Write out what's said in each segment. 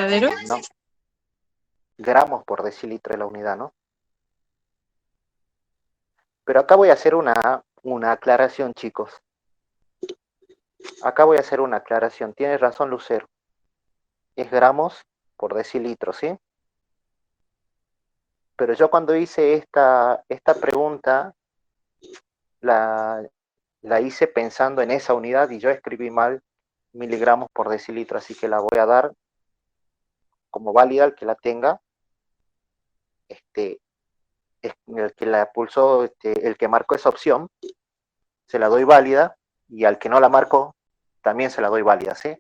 ¿Verdadero? No, gramos por decilitro es la unidad, ¿no? Pero acá voy a hacer una aclaración, chicos. Acá voy a hacer una aclaración. Tiene razón Lucero. Es gramos por decilitro, ¿sí? Pero yo cuando hice esta pregunta, la, la hice pensando en esa unidad y yo escribí mal miligramos por decilitro, así que la voy a dar como válida al que la tenga. El que la pulsó, el que marcó esa opción, se la doy válida, y al que no la marcó, también se la doy válida, ¿sí?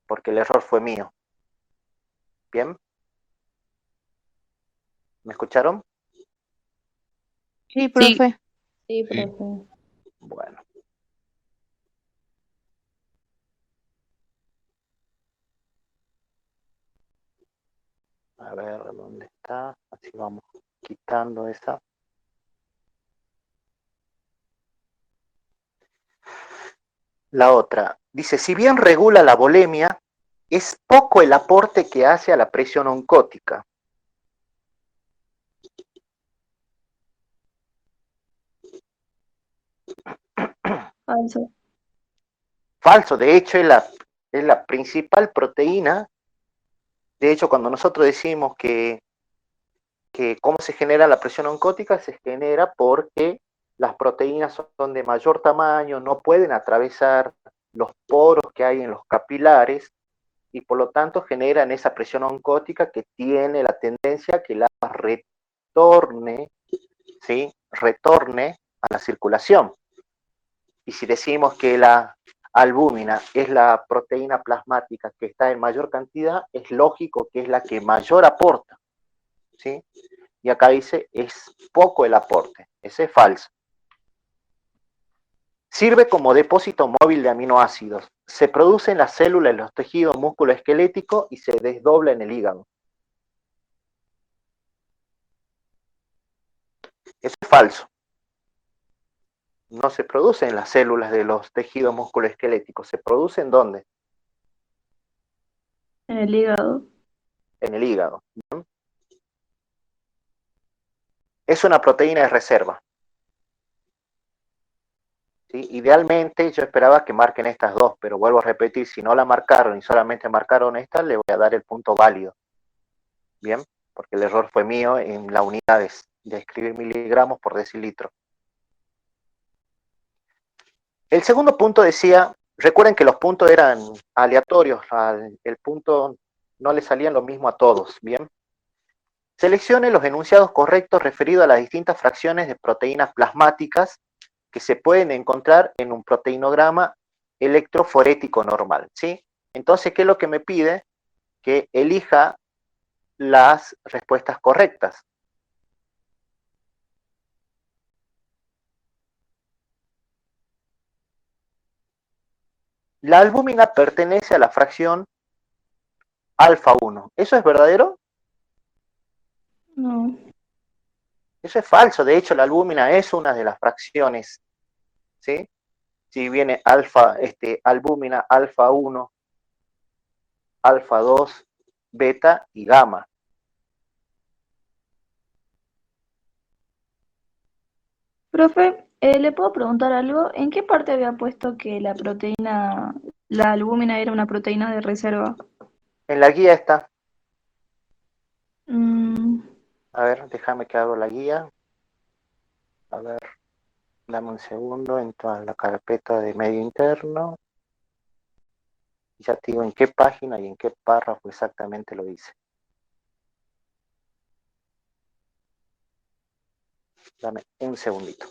Porque el error fue mío. ¿Bien? ¿Me escucharon? Sí, Sí. profe. Sí, Sí. profe. Bueno. A ver, ¿dónde está? Así vamos quitando esa. La otra. Dice, si bien regula la volemia, es poco el aporte que hace a la presión oncótica. Falso. Falso, de hecho es la principal proteína. De hecho, cuando nosotros decimos que cómo se genera la presión oncótica, se genera porque las proteínas son de mayor tamaño, no pueden atravesar los poros que hay en los capilares y por lo tanto generan esa presión oncótica que tiene la tendencia a que la retorne, ¿sí? Retorne a la circulación. Y si decimos que la albúmina es la proteína plasmática que está en mayor cantidad, es lógico que es la que mayor aporta, ¿sí? Y acá dice, es poco el aporte. Ese es falso. Sirve como depósito móvil de aminoácidos. Se produce en las células, en los tejidos musculoesqueléticos y se desdobla en el hígado. Eso es falso. No se produce en las células de los tejidos musculoesqueléticos. ¿Se produce en dónde? En el hígado. En el hígado. Es una proteína de reserva. ¿Sí? Idealmente yo esperaba que marquen estas dos, pero vuelvo a repetir, si no la marcaron y solamente marcaron esta, le voy a dar el punto válido. Bien, porque el error fue mío en la unidad de escribir miligramos por decilitro. El segundo punto decía, recuerden que los puntos eran aleatorios, el punto no le salían lo mismo a todos, ¿bien? Seleccione los enunciados correctos referidos a las distintas fracciones de proteínas plasmáticas que se pueden encontrar en un proteinograma electroforético normal, ¿sí? Entonces, ¿qué es lo que me pide? Que elija las respuestas correctas. La albúmina pertenece a la fracción alfa 1. ¿Eso es verdadero? No. Eso es falso. De hecho, la albúmina es una de las fracciones, ¿sí? Si viene alfa, albúmina alfa 1, alfa 2, beta y gamma. Profe, ¿le puedo preguntar algo? ¿En qué parte había puesto que la proteína, la albúmina era una proteína de reserva? En la guía está. Mm, A ver, déjame que abro la guía. A ver, dame un segundo. Entro a la carpeta de medio interno. Ya te digo en qué página y en qué párrafo exactamente lo dice. Dame un segundito.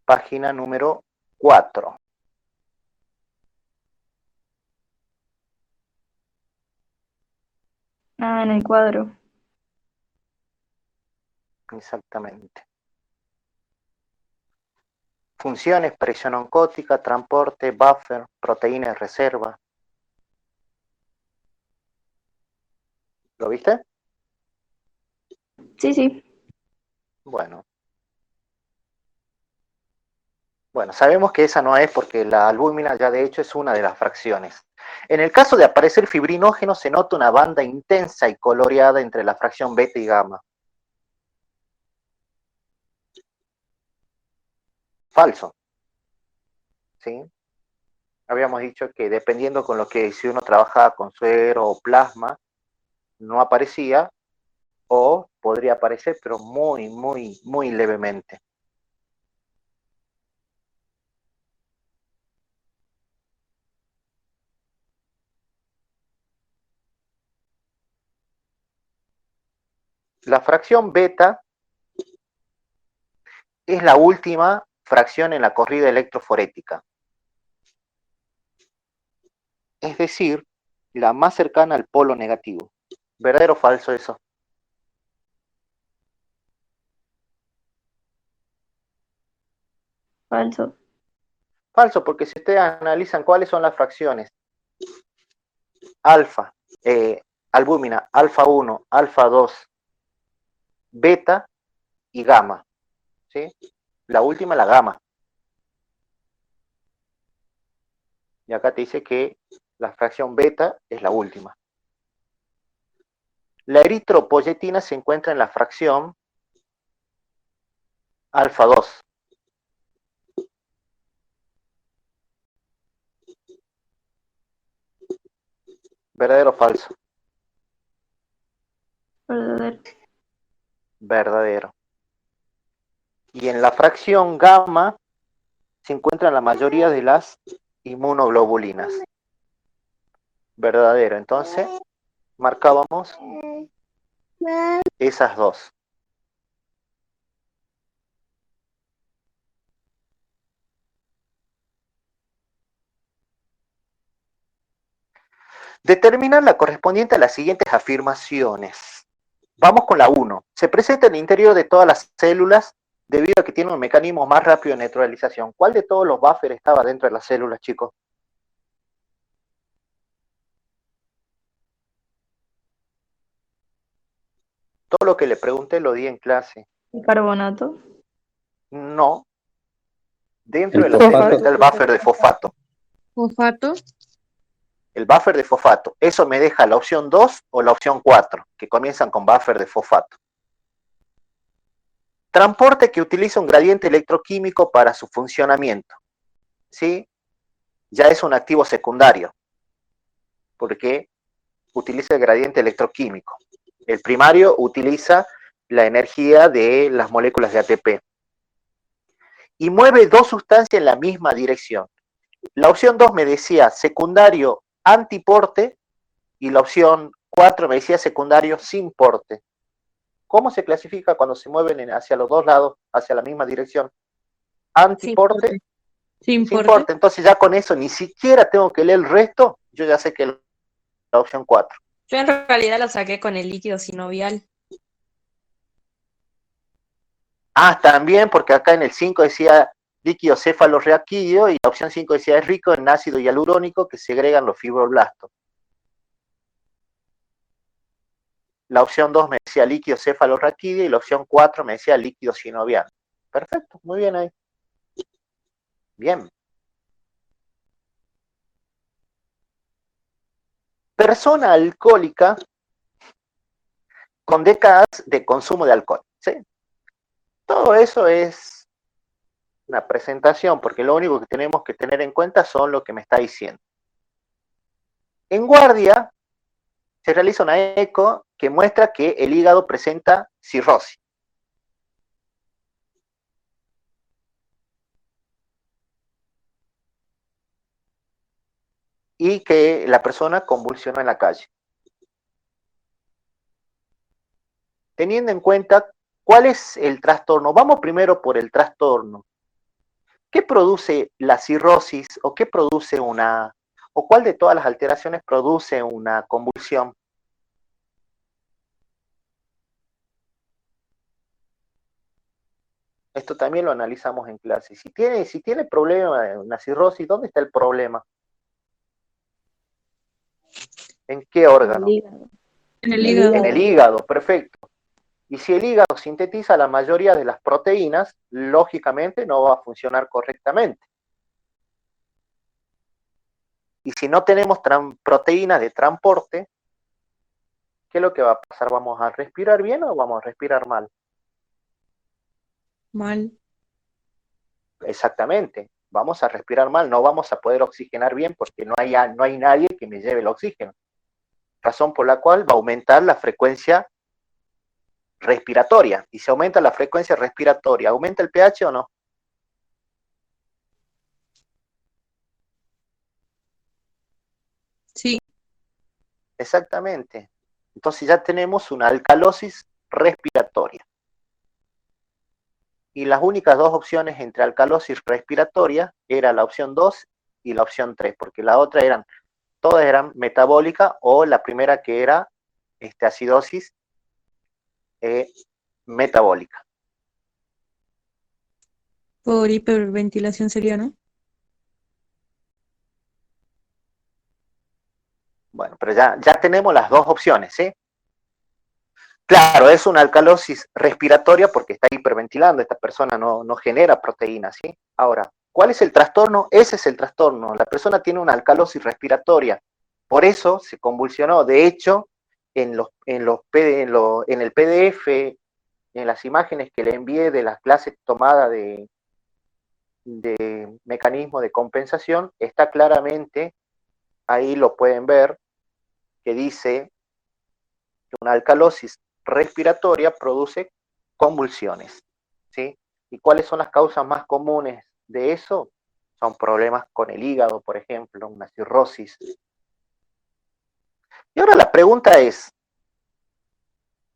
Página número 4. en el cuadro. Exactamente. Funciones: presión oncótica, transporte, buffer, proteína de reserva. ¿Lo viste? Sí, sí. Bueno. Bueno, sabemos que esa no es porque la albúmina ya de hecho es una de las fracciones. En el caso de aparecer fibrinógeno se nota una banda intensa y coloreada entre la fracción beta y gamma. Falso. ¿Sí? Habíamos dicho que dependiendo con lo que si uno trabajaba con suero o plasma, no aparecía o podría aparecer, pero muy, muy, muy levemente. La fracción beta es la última fracción en la corrida electroforética. Es decir, la más cercana al polo negativo. ¿Verdadero o falso eso? Falso. Falso, porque si ustedes analizan cuáles son las fracciones, alfa, albúmina, alfa 1, alfa 2, beta y gamma, ¿sí? La última, la gamma. Y acá te dice que la fracción beta es la última. La eritropoyetina se encuentra en la fracción alfa 2. ¿Verdadero o falso? Verdadero. Verdadero. Y en la fracción gamma se encuentran la mayoría de las inmunoglobulinas. Verdadero. Entonces, marcábamos esas dos. Determinar la correspondiente a las siguientes afirmaciones. Vamos con la 1. Se presenta en el interior de todas las células debido a que tiene un mecanismo más rápido de neutralización. ¿Cuál de todos los buffers estaba dentro de las células, chicos? Todo lo que le pregunté lo di en clase. ¿El carbonato? No. Dentro de El la célula fosfato. está el buffer de fosfato. Fosfato. El buffer de fosfato. Eso me deja la opción 2 o la opción 4, que comienzan con buffer de fosfato. Transporte que utiliza un gradiente electroquímico para su funcionamiento. ¿Sí? Ya es un activo secundario, porque utiliza el gradiente electroquímico. El primario utiliza la energía de las moléculas de ATP. Y mueve dos sustancias en la misma dirección. La opción 2 me decía secundario antiporte y la opción 4 me decía secundario sin porte. ¿Cómo se clasifica cuando se mueven hacia los dos lados, hacia la misma dirección? Sin Antiporte, porte. Sin sin porte. porte. Entonces ya con eso ni siquiera tengo que leer el resto, yo ya sé que es la opción 4. Yo en realidad lo saqué con el líquido sinovial. Ah, también, porque acá en el 5 decía líquido cefalorraquídeo y la opción 5 decía es rico en ácido hialurónico que segregan los fibroblastos. La opción 2 me decía líquido cefalorraquídeo y la opción 4 me decía líquido sinovial. Perfecto, muy bien ahí. Bien. Persona alcohólica con décadas de consumo de alcohol. ¿Sí? Todo eso es una presentación, porque lo único que tenemos que tener en cuenta son lo que me está diciendo. En guardia se realiza una eco que muestra que el hígado presenta cirrosis. Y que la persona convulsionó en la calle. Teniendo en cuenta cuál es el trastorno, vamos primero por el trastorno. ¿Qué produce la cirrosis o qué produce una, o cuál de todas las alteraciones produce una convulsión? Esto también lo analizamos en clase. Si tiene problema, una cirrosis, ¿dónde está el problema? ¿En qué órgano? En el hígado. En el hígado, perfecto. Y si el hígado sintetiza la mayoría de las proteínas, lógicamente no va a funcionar correctamente. Y si no tenemos proteínas de transporte, ¿qué es lo que va a pasar? ¿Vamos a respirar bien o vamos a respirar mal? Mal. Exactamente. Vamos a respirar mal, no vamos a poder oxigenar bien porque no hay nadie que me lleve el oxígeno. Razón por la cual va a aumentar la frecuencia respiratoria. Y si aumenta la frecuencia respiratoria, ¿aumenta el pH o no? Sí. Exactamente. Entonces ya tenemos una alcalosis respiratoria. Y las únicas dos opciones entre alcalosis respiratoria era la opción 2 y la opción 3, porque la otra todas eran metabólicas, o la primera que era acidosis metabólica. Por hiperventilación sería, ¿no? Bueno, pero ya tenemos las dos opciones, ¿sí? Claro, es una alcalosis respiratoria porque está hiperventilando, esta persona no genera proteínas, ¿sí? Ahora, ¿cuál es el trastorno? Ese es el trastorno. La persona tiene una alcalosis respiratoria, por eso se convulsionó. De hecho, en el PDF, en las imágenes que le envié de las clases tomadas de mecanismo de compensación, está claramente, ahí lo pueden ver, que dice que una alcalosis respiratoria produce convulsiones, ¿sí? ¿Y cuáles son las causas más comunes de eso? Son problemas con el hígado, por ejemplo, una cirrosis. Y ahora la pregunta es,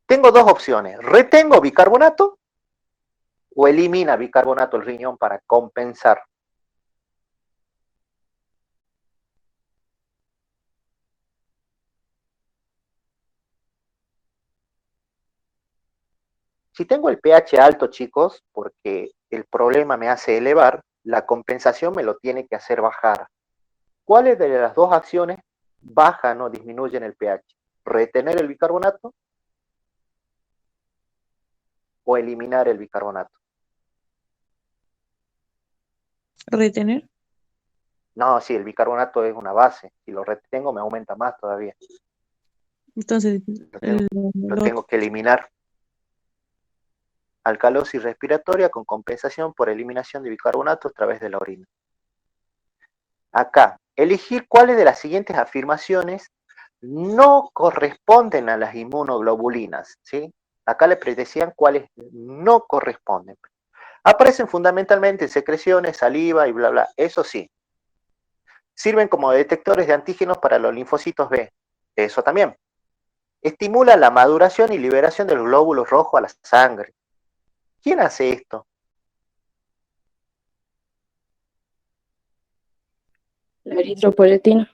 tengo dos opciones, ¿retengo bicarbonato o elimina bicarbonato el riñón para compensar? Si tengo el pH alto, chicos, porque el problema me hace elevar, la compensación me lo tiene que hacer bajar. ¿Cuáles de las dos acciones bajan o disminuyen el pH? ¿Retener el bicarbonato o eliminar el bicarbonato? Retener. No, sí, el bicarbonato es una base. Si lo retengo me aumenta más todavía. Entonces, Lo tengo que eliminar. Alcalosis respiratoria con compensación por eliminación de bicarbonato a través de la orina. Acá, elegir cuáles de las siguientes afirmaciones no corresponden a las inmunoglobulinas, ¿sí? Acá les decían cuáles no corresponden. Aparecen fundamentalmente en secreciones, saliva y bla, bla. Eso sí. Sirven como detectores de antígenos para los linfocitos B. Eso también. Estimula la maduración y liberación de los glóbulos rojos a la sangre. ¿Quién hace esto? La eritropoyetina.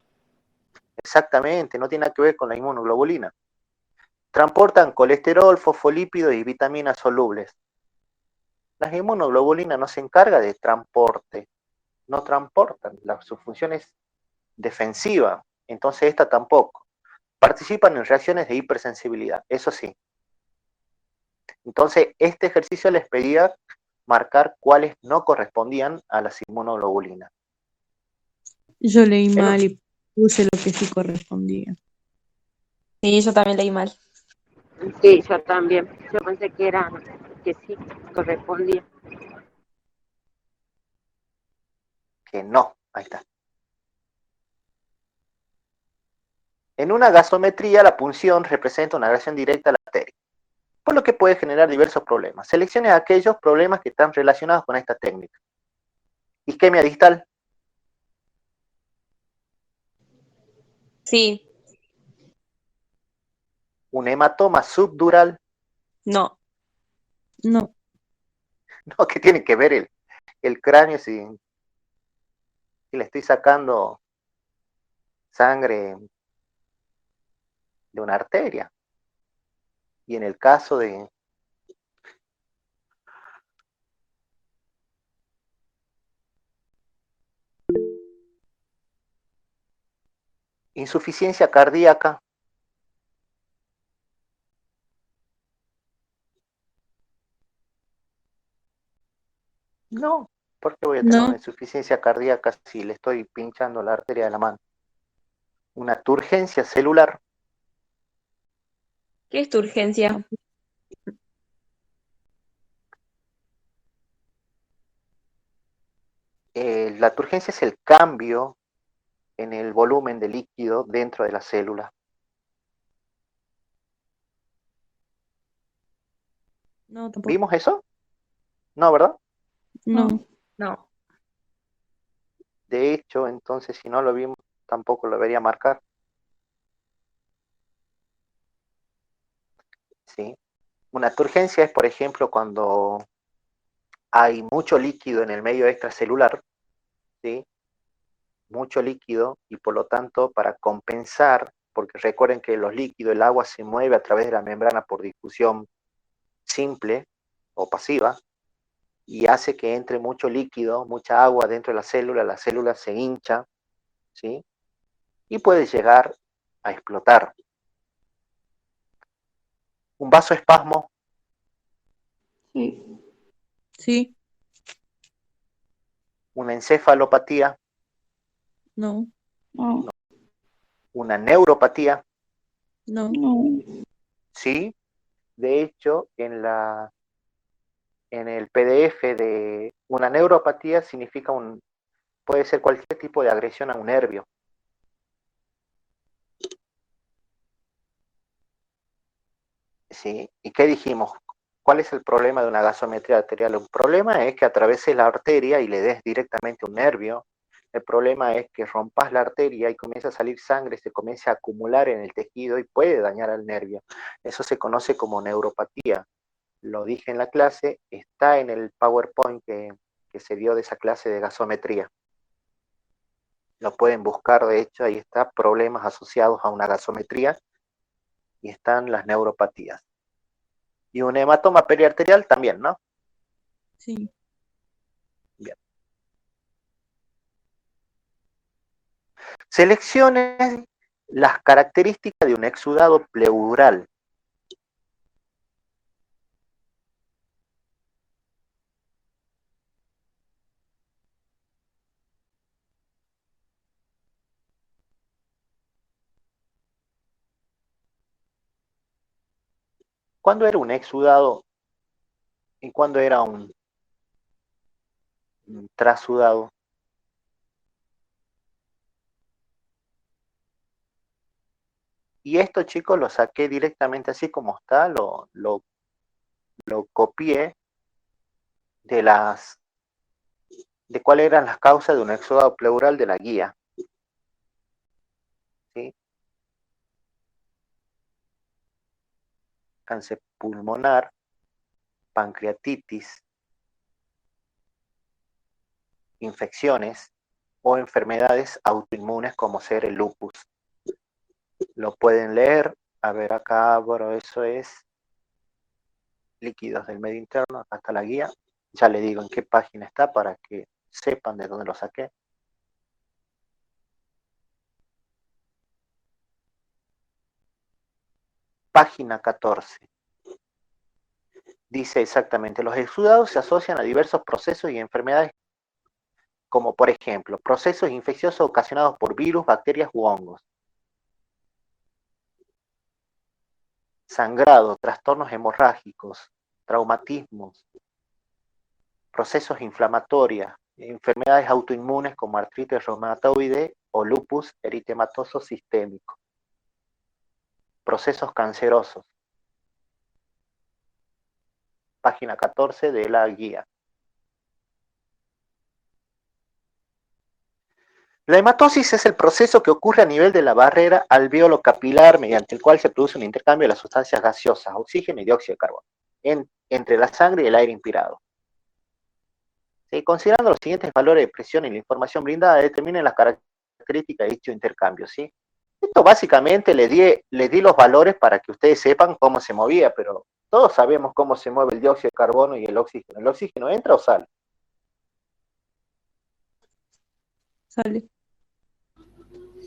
Exactamente, no tiene nada que ver con la inmunoglobulina. Transportan colesterol, fosfolípidos y vitaminas solubles. Las inmunoglobulinas no se encargan de transporte, no transportan, su función es defensiva, entonces esta tampoco. Participan en reacciones de hipersensibilidad, eso sí. Entonces, este ejercicio les pedía marcar cuáles no correspondían a las inmunoglobulinas. Yo leí mal y puse lo que sí correspondía. Sí, yo también leí mal. Sí, yo también. Yo pensé que sí correspondía. Que no, ahí está. En una gasometría, la punción representa una agresión directa a la arteria, por lo que puede generar diversos problemas. Seleccione aquellos problemas que están relacionados con esta técnica. Isquemia distal. Sí, Un hematoma subdural. No. No. No, ¿qué tiene que ver el cráneo si le estoy sacando sangre de una arteria? Y en el caso de Insuficiencia cardíaca. No, ¿por qué voy a tener No, una insuficiencia cardíaca si le estoy pinchando la arteria de la mano? Una turgencia celular. ¿Qué es tu urgencia? La turgencia es el cambio en el volumen de líquido dentro de la célula. no, tampoco. ¿Vimos eso? No, ¿verdad? No, No. De hecho, entonces, si no lo vimos, tampoco lo debería marcar. ¿Sí? Una turgencia es, por ejemplo, cuando hay mucho líquido en el medio extracelular, ¿sí? Mucho líquido, y por lo tanto, para compensar, porque recuerden que los líquidos, el agua se mueve a través de la membrana por difusión simple o pasiva, y hace que entre mucho líquido, mucha agua dentro de la célula se hincha, ¿sí? Y puede llegar a explotar. Un vasoespasmo, Sí. sí, una encefalopatía, no, No. una neuropatía, no. No. ¿sí? De hecho, en el PDF de una neuropatía significa puede ser cualquier tipo de agresión a un nervio. ¿Sí? ¿Y qué dijimos? ¿Cuál es el problema de una gasometría arterial? Un problema es que atravieses la arteria y le des directamente un nervio. El problema es que rompas la arteria y comienza a salir sangre, se comienza a acumular en el tejido y puede dañar al nervio. Eso se conoce como neuropatía. Lo dije en la clase, está en el PowerPoint que se dio de esa clase de gasometría. Lo pueden buscar, de hecho, ahí está, problemas asociados a una gasometría, y están las neuropatías. Y un hematoma periarterial también, ¿no? Sí. Bien. Seleccione las características de un exudado pleural. ¿Cuándo era un exudado y cuándo era un trasudado? Y esto, chicos, lo saqué directamente así como está, lo copié de cuáles eran las causas de un exudado pleural de la guía. ¿Sí? Cáncer pulmonar, pancreatitis, infecciones o enfermedades autoinmunes como ser el lupus. Lo pueden leer. A ver acá, bueno, eso es líquidos del medio interno, acá está la guía. Ya le digo en qué página está para que sepan de dónde lo saqué. Página 14. Dice exactamente, los exudados se asocian a diversos procesos y enfermedades, como por ejemplo, procesos infecciosos ocasionados por virus, bacterias u hongos. Sangrado, trastornos hemorrágicos, traumatismos, procesos inflamatorios, enfermedades autoinmunes como artritis reumatoide o lupus eritematoso sistémico, procesos cancerosos. Página 14 de la guía. La hematosis es el proceso que ocurre a nivel de la barrera alveolo capilar mediante el cual se produce un intercambio de las sustancias gaseosas, oxígeno y dióxido de carbono, entre la sangre y el aire inspirado. ¿Sí? Considerando los siguientes valores de presión y la información brindada, determinen las características de dicho intercambio. ¿Sí? Esto básicamente le di los valores para que ustedes sepan cómo se movía, pero todos sabemos cómo se mueve el dióxido de carbono y el oxígeno. ¿El oxígeno entra o sale? Sale.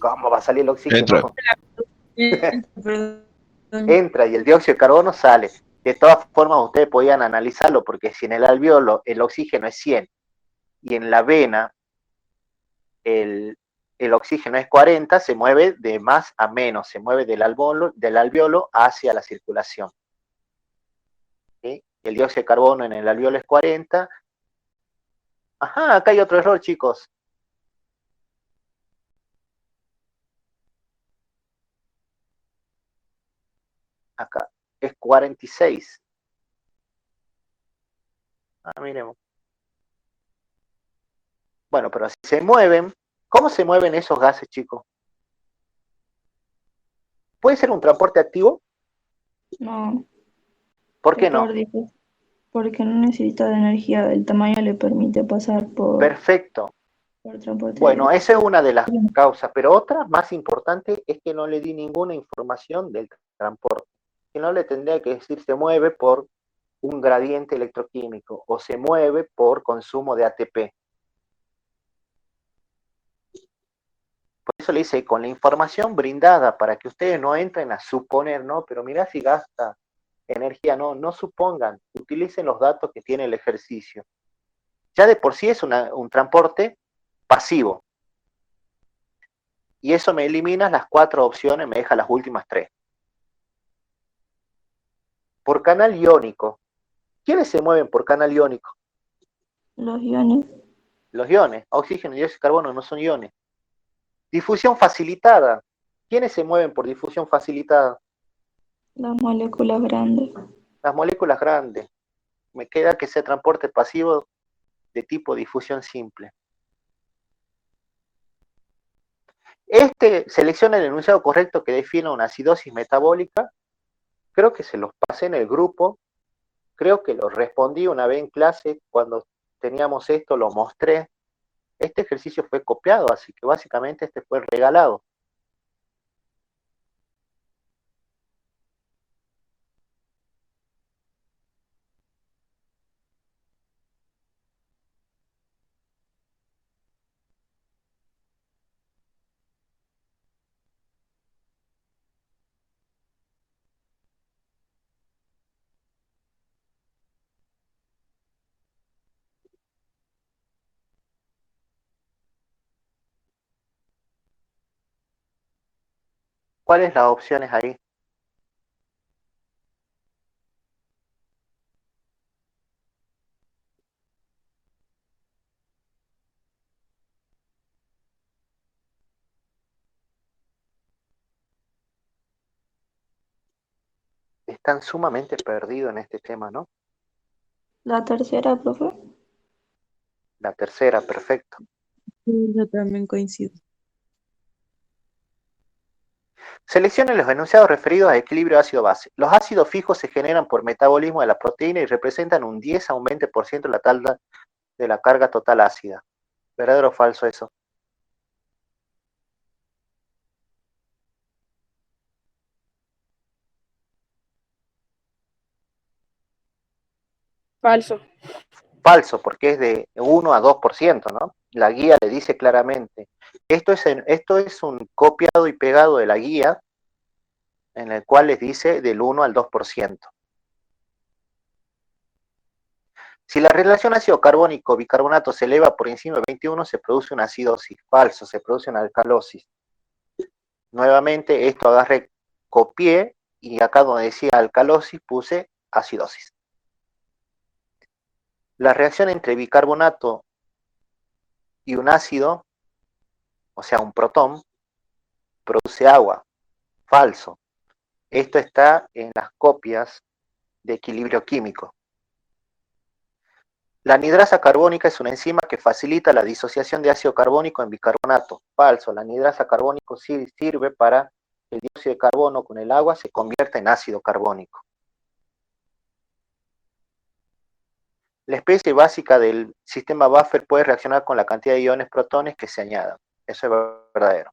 ¿Cómo va a salir el Entra. oxígeno? Perdón. Entra y el dióxido de carbono sale. De todas formas, ustedes podían analizarlo, porque si en el alveolo el oxígeno es 100 y en la vena el oxígeno es 40, se mueve de más a menos, se mueve del alveolo hacia la circulación. ¿Sí? El dióxido de carbono en el alveolo es 40. Ajá, acá hay otro error, chicos. Acá es 46. Miremos. Bueno, pero si se mueven, ¿cómo se mueven esos gases, chicos? ¿Puede ser un transporte activo? No, ¿Por qué no? porque no necesita de energía, el tamaño le permite pasar Perfecto. por transporte Bueno, aéreo. esa es una de las causas, pero otra más importante es que no le di ninguna información del transporte. Si no, le tendría que decir se mueve por un gradiente electroquímico o se mueve por consumo de ATP. Por eso le dice, con la información brindada, para que ustedes no entren a suponer, ¿no? Pero mirá si gasta energía, no supongan, utilicen los datos que tiene el ejercicio. Ya de por sí es un transporte pasivo. Y eso me elimina las 4 opciones, me deja las últimas 3. Por canal iónico. ¿Quiénes se mueven por canal iónico? Los iones, Los iones. Oxígeno y dióxido de carbono no son iones. Difusión facilitada. ¿Quiénes se mueven por difusión facilitada? las moléculas grandes. Las moléculas grandes. Me queda que sea transporte pasivo de tipo difusión simple. Selecciona el enunciado correcto que define una acidosis metabólica. Creo que se los pasé en el grupo. Creo que lo respondí una vez en clase. Cuando teníamos esto, lo mostré. Este ejercicio fue copiado, así que básicamente este fue regalado. ¿Cuáles las opciones ahí? Están sumamente perdidos en este tema, ¿no? La tercera, profe. La tercera, perfecto. Sí, yo también coincido. Seleccione los enunciados referidos a equilibrio ácido-base. Los ácidos fijos se generan por metabolismo de la proteína y representan un 10 a un 20% de la carga total ácida. ¿Verdadero o falso eso? Falso. Falso, porque es de 1 a 2%, ¿no? La guía le dice claramente. Esto es un copiado y pegado de la guía, en el cual les dice del 1 al 2%. Si la relación ácido carbónico-bicarbonato se eleva por encima de 21, se produce una acidosis. Falso, se produce una alcalosis. Nuevamente, esto agarré, copié, y acá donde decía alcalosis puse acidosis. La reacción entre bicarbonato y un ácido, o sea, un protón, produce agua. Falso. Esto está en las copias de equilibrio químico. La anhidrasa carbónica es una enzima que facilita la disociación de ácido carbónico en bicarbonato. Falso. La anhidrasa carbónico sí sirve para que el dióxido de carbono con el agua se convierta en ácido carbónico. La especie básica del sistema buffer puede reaccionar con la cantidad de iones protones que se añadan. Eso es verdadero.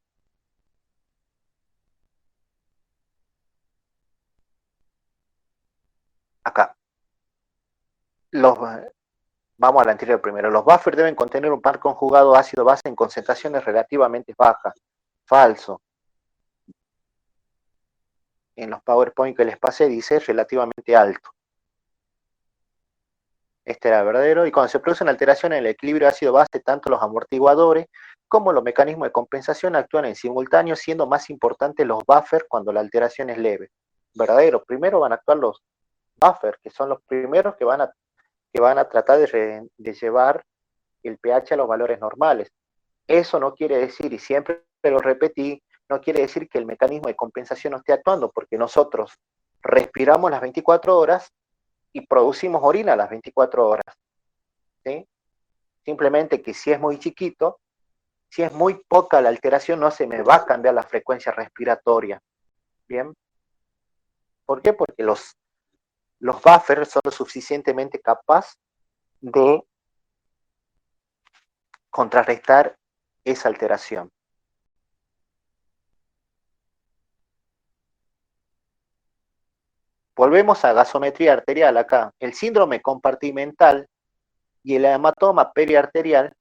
Acá. Vamos al anterior primero. Los buffers deben contener un par conjugado ácido-base en concentraciones relativamente bajas. Falso. En los PowerPoint que les pasé dice relativamente alto. Este era verdadero. Y cuando se produce una alteración en el equilibrio ácido-base, tanto los amortiguadores como los mecanismos de compensación actúan en simultáneo, siendo más importantes los buffers cuando la alteración es leve. Verdadero. Primero van a actuar los buffers, que son los primeros que van a tratar de llevar el pH a los valores normales. Eso no quiere decir, y siempre lo repetí, no quiere decir que el mecanismo de compensación no esté actuando, porque nosotros respiramos las 24 horas y producimos orina las 24 horas. ¿Sí? Simplemente que si es muy chiquito, si es muy poca la alteración, no se me va a cambiar la frecuencia respiratoria. ¿Bien? ¿Por qué? Porque los buffers son lo suficientemente capaces de contrarrestar esa alteración. Volvemos a gasometría arterial acá. El síndrome compartimental y el hematoma periarterial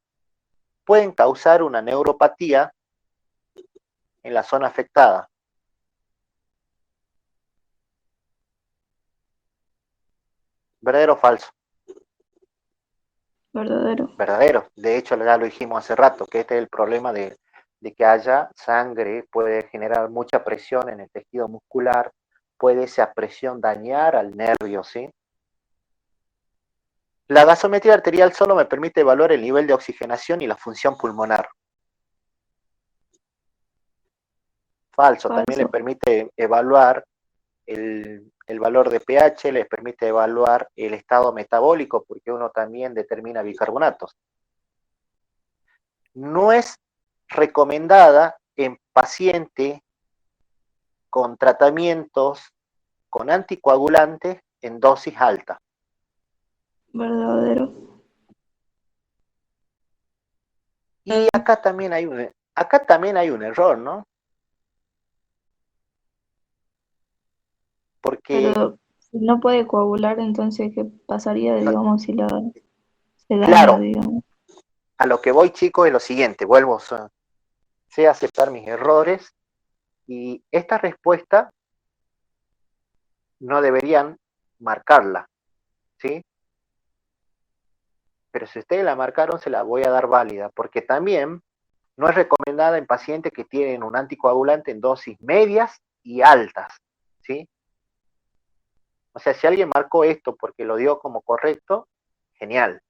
pueden causar una neuropatía en la zona afectada. ¿Verdadero o falso? Verdadero. Verdadero. De hecho, ya lo dijimos hace rato, que este es el problema de que haya sangre, puede generar mucha presión en el tejido muscular, puede esa presión dañar al nervio, ¿sí? La gasometría arterial solo me permite evaluar el nivel de oxigenación y la función pulmonar. Falso. También le permite evaluar el valor de pH, les permite evaluar el estado metabólico, porque uno también determina bicarbonatos. No es recomendada en paciente con tratamientos con anticoagulantes en dosis alta. Verdadero. Y acá también hay un error, ¿no? Porque Pero si no puede coagular, entonces, ¿qué pasaría, digamos, si se daña, claro, digamos? a lo que voy, chicos, es lo siguiente, vuelvo, sé aceptar mis errores y esta respuesta no deberían marcarla, ¿sí? Pero si ustedes la marcaron, se la voy a dar válida, porque también no es recomendada en pacientes que tienen un anticoagulante en dosis medias y altas, ¿sí? O sea, si alguien marcó esto porque lo dio como correcto, genial,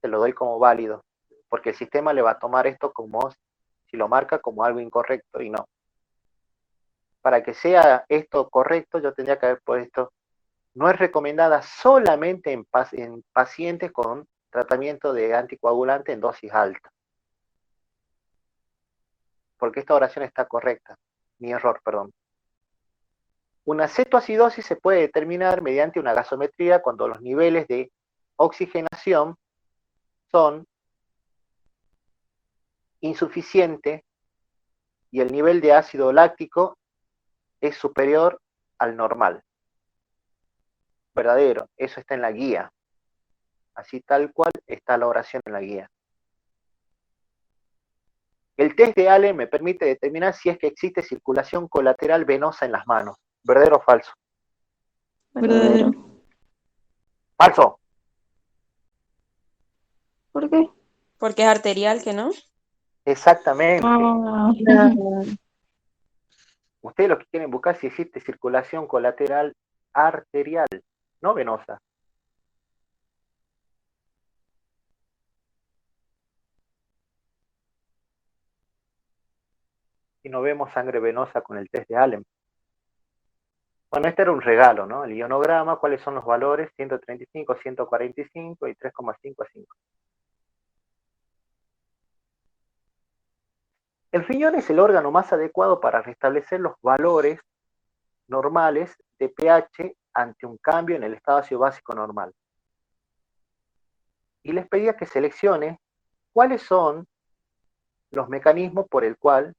se lo doy como válido, porque el sistema le va a tomar esto como, si lo marca como algo incorrecto y no. Para que sea esto correcto, yo tendría que haber puesto, no es recomendada solamente en pacientes con tratamiento de anticoagulante en dosis alta. Porque esta oración está correcta. Mi error, perdón. Una cetoacidosis se puede determinar mediante una gasometría cuando los niveles de oxigenación son insuficientes y el nivel de ácido láctico es superior al normal. Verdadero, eso está en la guía. Así tal cual está la oración en la guía. El test de Allen me permite determinar si es que existe circulación colateral venosa en las manos. ¿Verdadero o falso? Verdadero. Falso. ¿Por qué? Porque es arterial, ¿que no? Exactamente. Ah, Ustedes lo que quieren buscar si existe circulación colateral arterial, no venosa. Y no vemos sangre venosa con el test de Allen. Bueno, este era un regalo, ¿no? El ionograma, ¿cuáles son los valores? 135, 145 y 3,5 a 5. El riñón es el órgano más adecuado para restablecer los valores normales de pH ante un cambio en el estado ácido básico normal. Y les pedía que seleccione cuáles son los mecanismos por el cual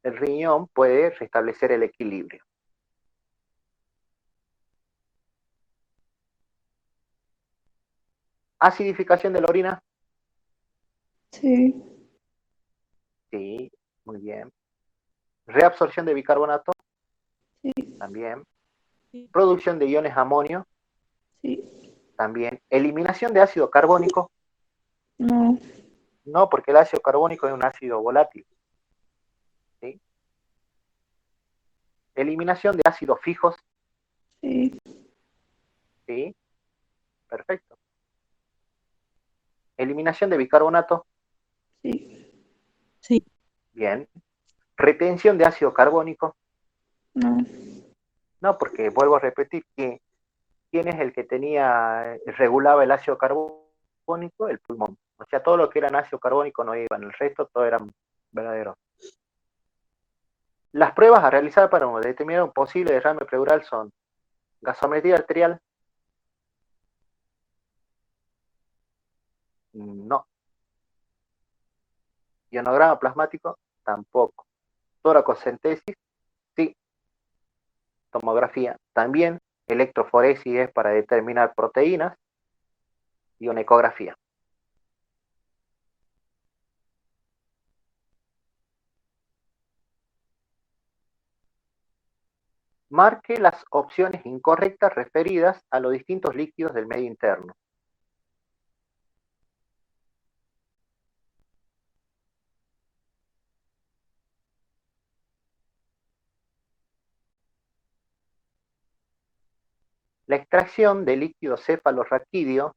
el riñón puede restablecer el equilibrio. Acidificación de la orina, sí. Sí, muy bien. Reabsorción de bicarbonato, Sí, también. Sí. Producción de iones amonio, sí, también. Eliminación de ácido carbónico, no, no, porque el ácido carbónico es un ácido volátil. ¿Sí? Eliminación de ácidos fijos, sí, ¿sí? Perfecto. Eliminación de bicarbonato, sí, Sí. bien. Retención de ácido carbónico, no, no, porque vuelvo a repetir que quién es el que regulaba el ácido carbónico, el pulmón. O sea, todo lo que era ácido carbónico no iban, el resto todo eran verdaderos. Las pruebas a realizar para determinar un posible derrame pleural son gasometría arterial, no. Ionograma plasmático, tampoco. Toracocentesis, sí. Tomografía, también. Electroforesis es para determinar proteínas. Y una ecografía. Marque las opciones incorrectas referidas a los distintos líquidos del medio interno. La extracción de líquido cefalorraquídeo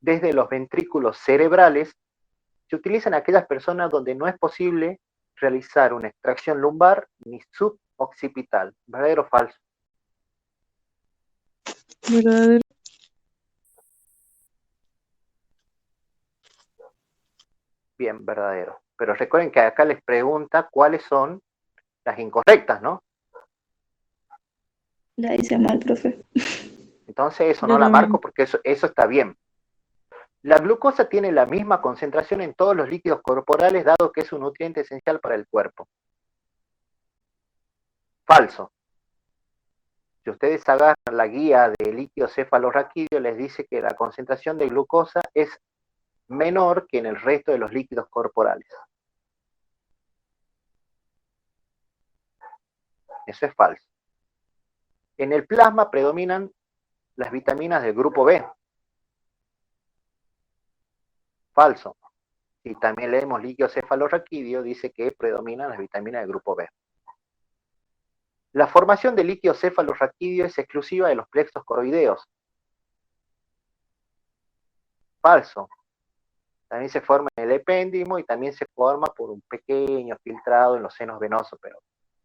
desde los ventrículos cerebrales se utiliza en aquellas personas donde no es posible realizar una extracción lumbar ni suboccipital. ¿Verdadero o falso? Verdadero. Bien, verdadero. Pero recuerden que acá les pregunta cuáles son las incorrectas, ¿no? la hice mal, profe. Entonces eso Yo no la también. marco porque eso está bien. La glucosa tiene la misma concentración en todos los líquidos corporales, dado que es un nutriente esencial para el cuerpo. Falso. Si ustedes agarran la guía de líquido cefalorraquídeo, les dice que la concentración de glucosa es menor que en el resto de los líquidos corporales. Eso es falso. En el plasma predominan las vitaminas del grupo B. Falso. Si también leemos líquido cefalorraquídeo, dice que predominan las vitaminas del grupo B. La formación de líquido cefalorraquídeo es exclusiva de los plexos coroideos. Falso. También se forma en el epéndimo y también se forma por un pequeño filtrado en los senos venosos, pero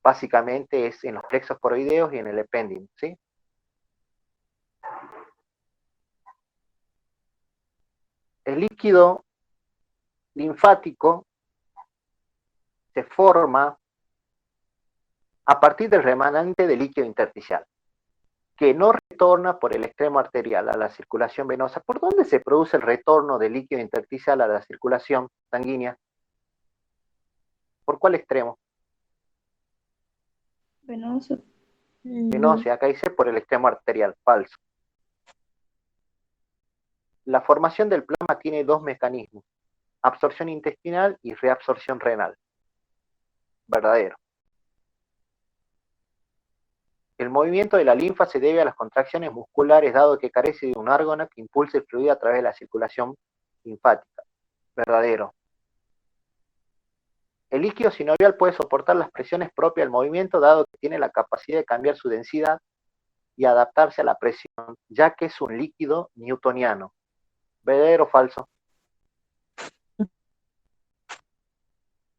básicamente es en los plexos coroideos y en el epéndimo, ¿sí? El líquido linfático se forma a partir del remanente de líquido intersticial, que no retorna por el extremo arterial a la circulación venosa. ¿Por dónde se produce el retorno del líquido intersticial a la circulación sanguínea? ¿Por cuál extremo? Venoso. Venoso, y acá dice por el extremo arterial, falso. La formación del plasma tiene dos mecanismos, absorción intestinal y reabsorción renal. Verdadero. El movimiento de la linfa se debe a las contracciones musculares, dado que carece de un órgano que impulse el fluido a través de la circulación linfática. Verdadero. El líquido sinovial puede soportar las presiones propias del movimiento, dado que tiene la capacidad de cambiar su densidad y adaptarse a la presión, ya que es un líquido newtoniano. ¿Verdadero o falso?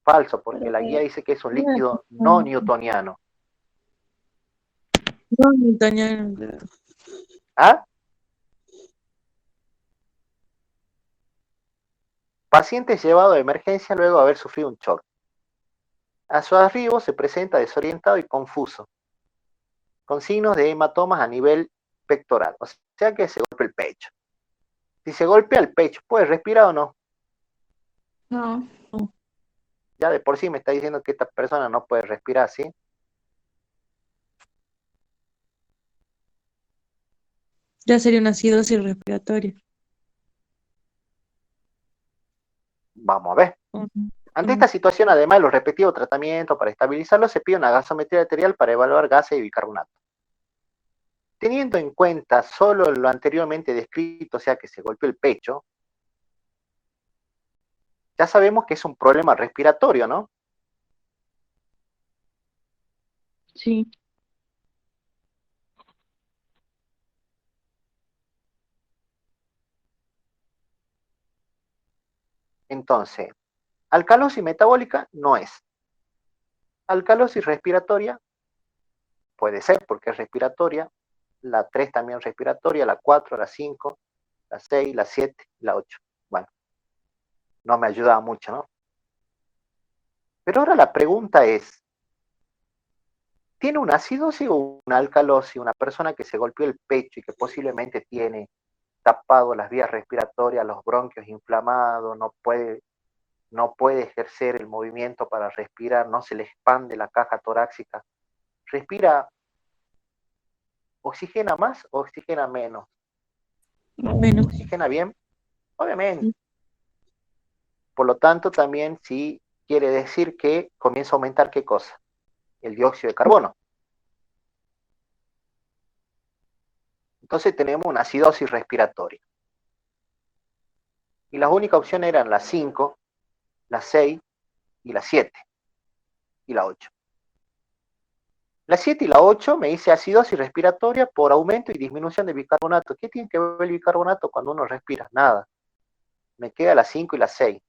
Falso, porque la guía dice que es un líquido no newtoniano. No, newtoniano. ¿Ah? Paciente llevado de emergencia luego de haber sufrido un shock. A su arribo se presenta desorientado y confuso, con signos de hematomas a nivel pectoral, o sea que se golpea el pecho. Si se golpea el pecho, ¿puede respirar o no? No, Ya de por sí me está diciendo que esta persona no puede respirar, ¿sí? Ya sería una acidosis respiratoria. Vamos a ver. Ante esta situación, además de los respectivos tratamientos para estabilizarlo, se pide una gasometría arterial para evaluar gases y bicarbonato. Teniendo en cuenta solo lo anteriormente descrito, o sea que se golpeó el pecho, ya sabemos que es un problema respiratorio, ¿no? Sí. Entonces, alcalosis metabólica no es. Alcalosis respiratoria puede ser porque es respiratoria. La 3 también respiratoria, la 4, la 5, la 6, la 7, la 8. Bueno, no me ayuda mucho, ¿no? Pero ahora la pregunta es, ¿tiene una acidosis o una alcalosis una persona que se golpeó el pecho y que posiblemente tiene tapado las vías respiratorias, los bronquios inflamados, no puede ejercer el movimiento para respirar, no se le expande la caja torácica? ¿Respira, oxigena más o oxigena menos? Menos. ¿Oxigena bien? Obviamente. Por lo tanto, también sí quiere decir que comienza a aumentar ¿qué cosa? El dióxido de carbono. Entonces tenemos una acidosis respiratoria. Y las únicas opciones eran la 5, la 6 y la 7 y la 8. La 7 y la 8 me dice acidosis respiratoria por aumento y disminución de bicarbonato. ¿Qué tiene que ver el bicarbonato cuando uno respira? Nada. Me queda la 5 y la 6.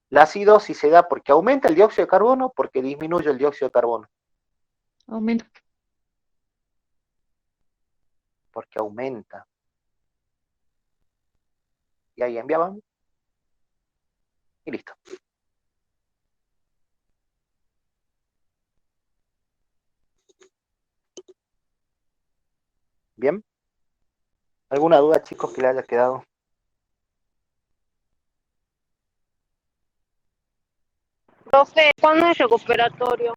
La acidosis se da porque aumenta el dióxido de carbono, porque disminuye el dióxido de carbono. Aumento. Porque aumenta. Y ahí enviaban. Y listo. Bien. ¿Alguna duda, chicos, que le haya quedado? Profe, ¿cuándo es recuperatorio?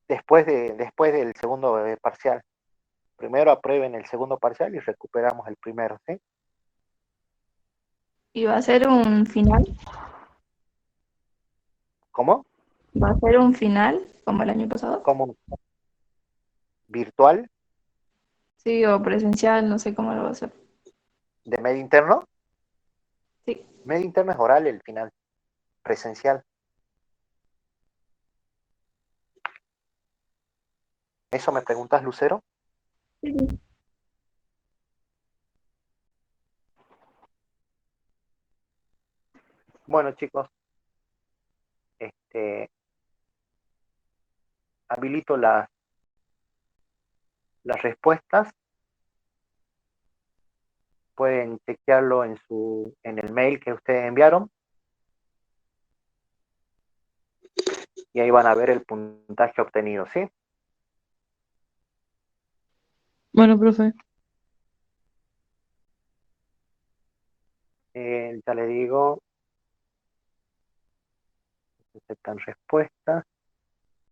Después del segundo parcial. Primero aprueben el segundo parcial y recuperamos el primero, ¿sí? ¿Y va a ser un final? ¿Cómo? ¿Va a ser un final como el año pasado? ¿Cómo? ¿Virtual? Sí, o presencial, no sé cómo lo va a hacer. ¿De medio interno? Sí. Medio interno es oral el final. Presencial. ¿Eso me preguntas, Lucero? Sí, sí. Bueno, chicos, habilito las respuestas. Pueden chequearlo en el mail que ustedes enviaron. Y ahí van a ver el puntaje obtenido, ¿sí? Bueno, profe. Ya le digo, aceptan respuestas.